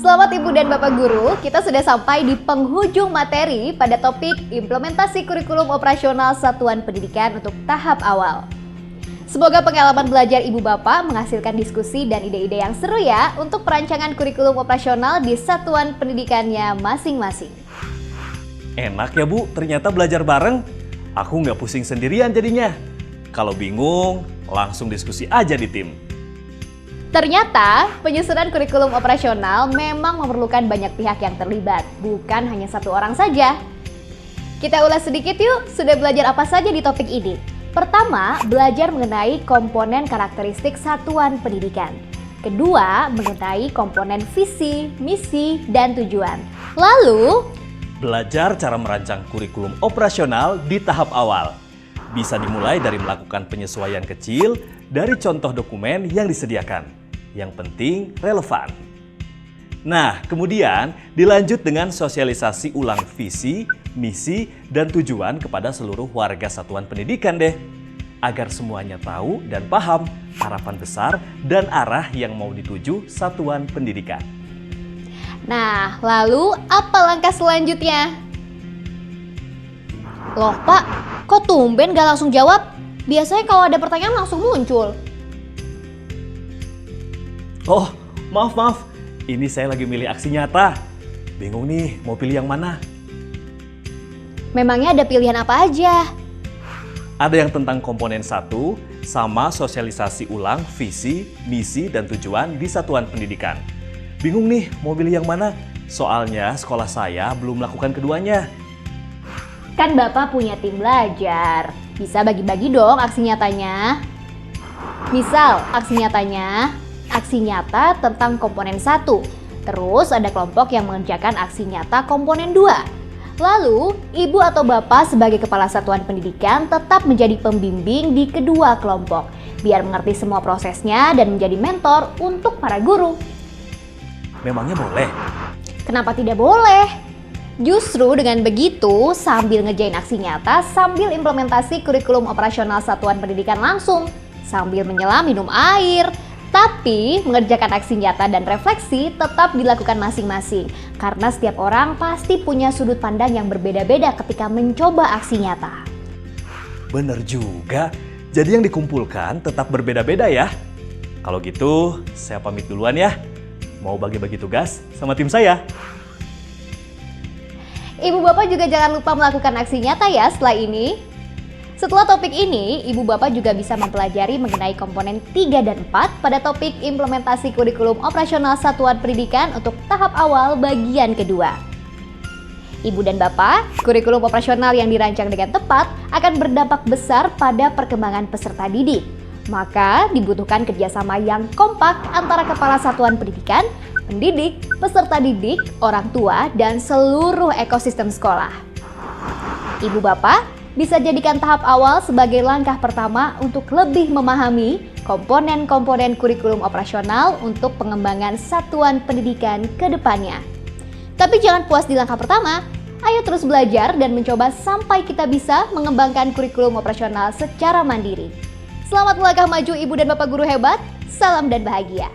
Selamat Ibu dan Bapak Guru, kita sudah sampai di penghujung materi pada topik implementasi kurikulum operasional satuan pendidikan untuk tahap awal. Semoga pengalaman belajar Ibu Bapak menghasilkan diskusi dan ide-ide yang seru ya untuk perancangan kurikulum operasional di satuan pendidikannya masing-masing. Enak ya Bu, ternyata belajar bareng. Aku nggak pusing sendirian jadinya. Kalau bingung, langsung diskusi aja di tim. Ternyata, penyusunan kurikulum operasional memang memerlukan banyak pihak yang terlibat, bukan hanya satu orang saja. Kita ulas sedikit yuk, sudah belajar apa saja di topik ini. Pertama, belajar mengenai komponen karakteristik satuan pendidikan. Kedua, mengenai komponen visi, misi, dan tujuan. Lalu, belajar cara merancang kurikulum operasional di tahap awal. Bisa dimulai dari melakukan penyesuaian kecil dari contoh dokumen yang disediakan. Yang penting relevan. Nah, kemudian dilanjut dengan sosialisasi ulang visi, misi, dan tujuan kepada seluruh warga satuan pendidikan deh. Agar semuanya tahu dan paham harapan besar dan arah yang mau dituju satuan pendidikan. nah, lalu apa langkah selanjutnya? Loh Pak, kok tumben gak langsung jawab? Biasanya kalau ada pertanyaan langsung muncul. Oh, maaf. Ini saya lagi milih aksi nyata. Bingung nih, mau pilih yang mana? Memangnya ada pilihan apa aja? Ada yang tentang komponen 1, sama sosialisasi ulang visi, misi, dan tujuan di satuan pendidikan. Bingung nih, mau pilih yang mana? Soalnya sekolah saya belum melakukan keduanya. Kan Bapak punya tim belajar, bisa bagi-bagi dong aksi nyatanya. Misal, aksi nyata tentang komponen 1. Terus ada kelompok yang mengerjakan aksi nyata komponen 2. Lalu, Ibu atau Bapak sebagai kepala satuan pendidikan tetap menjadi pembimbing di kedua kelompok, biar mengerti semua prosesnya dan menjadi mentor untuk para guru. Memangnya boleh? Kenapa tidak boleh? Justru dengan begitu, sambil ngerjain aksi nyata, sambil implementasi kurikulum operasional satuan pendidikan langsung, sambil menyelam minum air. Tapi, mengerjakan aksi nyata dan refleksi tetap dilakukan masing-masing. Karena setiap orang pasti punya sudut pandang yang berbeda-beda ketika mencoba aksi nyata. Bener juga, jadi yang dikumpulkan tetap berbeda-beda ya. Kalau gitu, saya pamit duluan ya. Mau bagi-bagi tugas sama tim saya. Ibu Bapak juga jangan lupa melakukan aksi nyata ya setelah ini. Setelah topik ini, Ibu Bapak juga bisa mempelajari mengenai komponen 3 dan 4 pada topik implementasi kurikulum operasional satuan pendidikan untuk tahap awal bagian kedua. Ibu dan Bapak, kurikulum operasional yang dirancang dengan tepat akan berdampak besar pada perkembangan peserta didik. Maka dibutuhkan kerjasama yang kompak antara kepala satuan pendidikan, pendidik, peserta didik, orang tua, dan seluruh ekosistem sekolah. Ibu Bapak bisa jadikan tahap awal sebagai langkah pertama untuk lebih memahami komponen-komponen kurikulum operasional untuk pengembangan satuan pendidikan ke depannya. Tapi jangan puas di langkah pertama, ayo terus belajar dan mencoba sampai kita bisa mengembangkan kurikulum operasional secara mandiri. Selamat melangkah maju Ibu dan Bapak Guru hebat, salam dan bahagia.